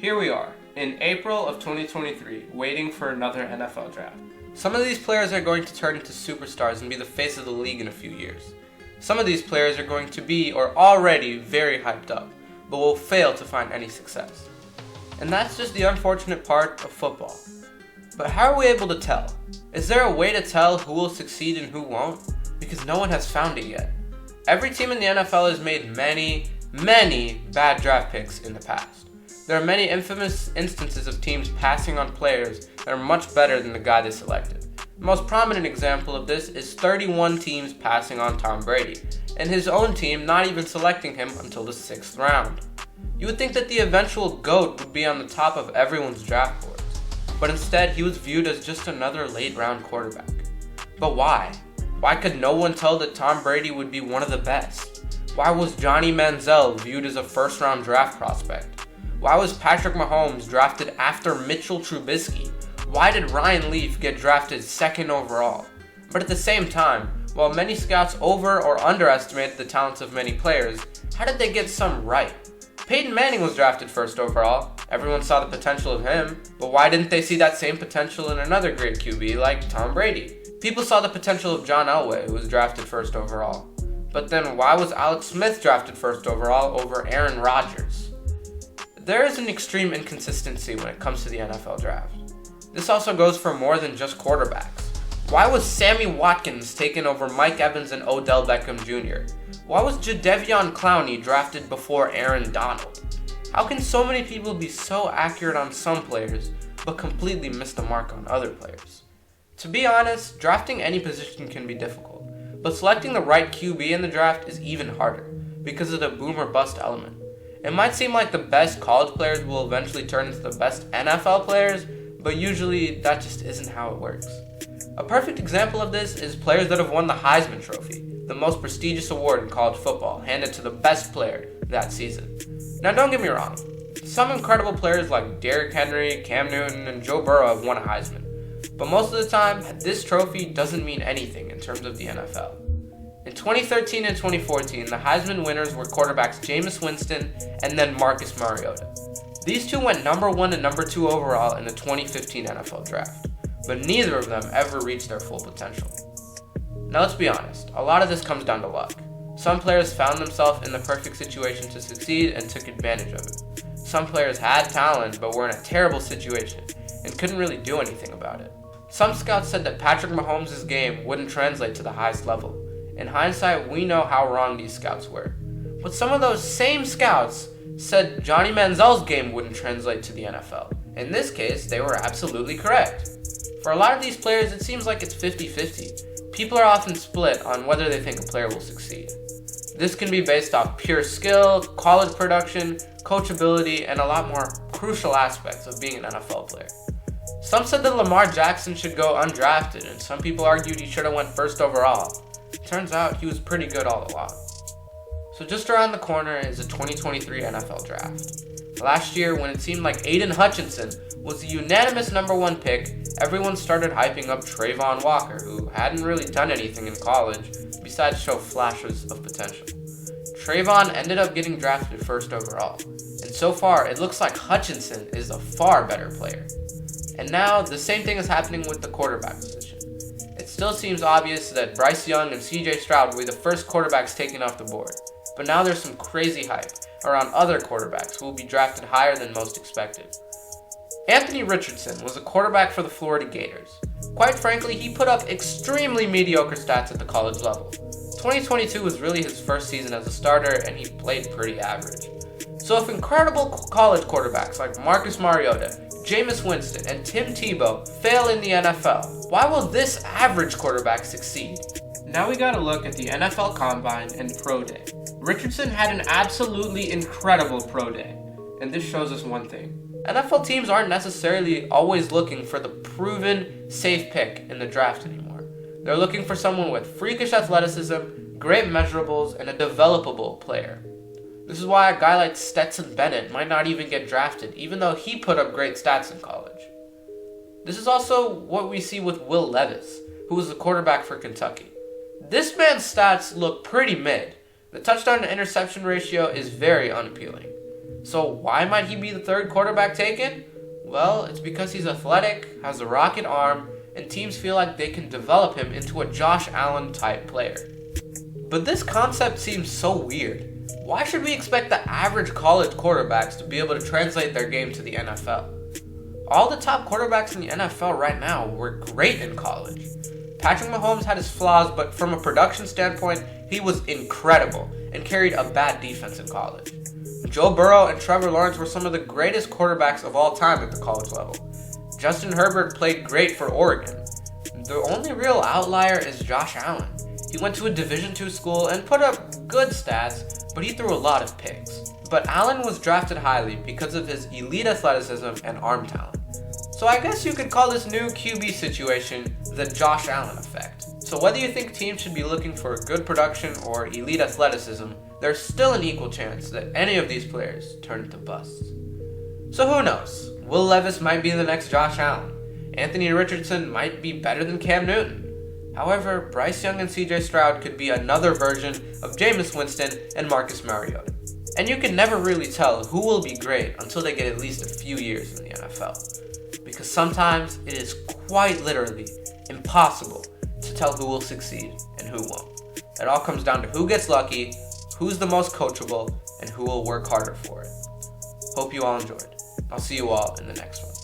Here we are, in April of 2023, waiting for another NFL draft. Some of these players are going to turn into superstars and be the face of the league in a few years. Some of these players are going to be, or already, very hyped up, but will fail to find any success. And that's just the unfortunate part of football. But how are we able to tell? Is there a way to tell who will succeed and who won't? Because no one has found it yet. Every team in the NFL has made many bad draft picks in the past. There are many infamous instances of teams passing on players that are much better than the guy they selected. The most prominent example of this is 31 teams passing on Tom Brady, and his own team not even selecting him until the 6th round. You would think that the eventual GOAT would be on the top of everyone's draft boards, but instead he was viewed as just another late round quarterback. But why? Why could no one tell that Tom Brady would be one of the best? Why was Johnny Manziel viewed as a first round draft prospect? Why was Patrick Mahomes drafted after Mitchell Trubisky? Why did Ryan Leaf get drafted 2nd overall? But at the same time, while many scouts over or underestimated the talents of many players, how did they get some right? Peyton Manning was drafted 1st overall. Everyone saw the potential of him, but why didn't they see that same potential in another great QB like Tom Brady? People saw the potential of John Elway, who was drafted 1st overall. But then why was Alex Smith drafted 1st overall over Aaron Rodgers? There is an extreme inconsistency when it comes to the NFL draft. This also goes for more than just quarterbacks. Why was Sammy Watkins taken over Mike Evans and Odell Beckham Jr.? Why was Jadeveon Clowney drafted before Aaron Donald? How can so many people be so accurate on some players, but completely miss the mark on other players? To be honest, drafting any position can be difficult, but selecting the right QB in the draft is even harder, because of the boom or bust element. It might seem like the best college players will eventually turn into the best NFL players, but usually that just isn't how it works. A perfect example of this is players that have won the Heisman Trophy, the most prestigious award in college football, handed to the best player that season. Now don't get me wrong, some incredible players like Derrick Henry, Cam Newton, and Joe Burrow have won a Heisman, but most of the time, this trophy doesn't mean anything in terms of the NFL. In 2013 and 2014, the Heisman winners were quarterbacks Jameis Winston and then Marcus Mariota. These two went number 1 and number 2 overall in the 2015 NFL draft, but neither of them ever reached their full potential. Now let's be honest, a lot of this comes down to luck. Some players found themselves in the perfect situation to succeed and took advantage of it. Some players had talent but were in a terrible situation and couldn't really do anything about it. Some scouts said that Patrick Mahomes' game wouldn't translate to the highest level. In hindsight, we know how wrong these scouts were. But some of those same scouts said Johnny Manziel's game wouldn't translate to the NFL. In this case, they were absolutely correct. For a lot of these players, it seems like it's 50-50. People are often split on whether they think a player will succeed. This can be based off pure skill, college production, coachability, and a lot more crucial aspects of being an NFL player. Some said that Lamar Jackson should go undrafted, and some people argued he should have went 1st overall. Turns out he was pretty good all along. So just around the corner is the 2023 NFL Draft. Last year, when it seemed like Aiden Hutchinson was the unanimous number 1 pick, everyone started hyping up Travon Walker, who hadn't really done anything in college besides show flashes of potential. Travon ended up getting drafted 1st overall, and so far it looks like Hutchinson is a far better player. And now the same thing is happening with the quarterback position. It still seems obvious that Bryce Young and CJ Stroud will be the first quarterbacks taken off the board, but now there's some crazy hype around other quarterbacks who will be drafted higher than most expected. Anthony Richardson was a quarterback for the Florida Gators. Quite frankly, he put up extremely mediocre stats at the college level. 2022 was really his first season as a starter, and he played pretty average. So if incredible college quarterbacks like Marcus Mariota, Jameis Winston, and Tim Tebow fail in the NFL, why will this average quarterback succeed? Now we gotta look at the NFL Combine and Pro Day. Richardson had an absolutely incredible Pro Day, and this shows us one thing. NFL teams aren't necessarily always looking for the proven, safe pick in the draft anymore. They're looking for someone with freakish athleticism, great measurables, and a developable player. This is why a guy like Stetson Bennett might not even get drafted, even though he put up great stats in college. This is also what we see with Will Levis, who was the quarterback for Kentucky. This man's stats look pretty mid. The touchdown to interception ratio is very unappealing. So why might he be the third quarterback taken? Well, it's because he's athletic, has a rocket arm, and teams feel like they can develop him into a Josh Allen type player. But this concept seems so weird. Why should we expect the average college quarterbacks to be able to translate their game to the NFL? All the top quarterbacks in the NFL right now were great in college. Patrick Mahomes had his flaws, but from a production standpoint, he was incredible and carried a bad defense in college. Joe Burrow and Trevor Lawrence were some of the greatest quarterbacks of all time at the college level. Justin Herbert played great for Oregon. The only real outlier is Josh Allen. He went to a Division II school and put up good stats, but he threw a lot of picks. But Allen was drafted highly because of his elite athleticism and arm talent. So I guess you could call this new QB situation the Josh Allen effect. So whether you think teams should be looking for good production or elite athleticism, there's still an equal chance that any of these players turn into busts. So who knows? Will Levis might be the next Josh Allen. Anthony Richardson might be better than Cam Newton. However, Bryce Young and CJ Stroud could be another version of Jameis Winston and Marcus Mariota. And you can never really tell who will be great until they get at least a few years in the NFL. Because sometimes it is quite literally impossible to tell who will succeed and who won't. It all comes down to who gets lucky, who's the most coachable, and who will work harder for it. Hope you all enjoyed. I'll see you all in the next one.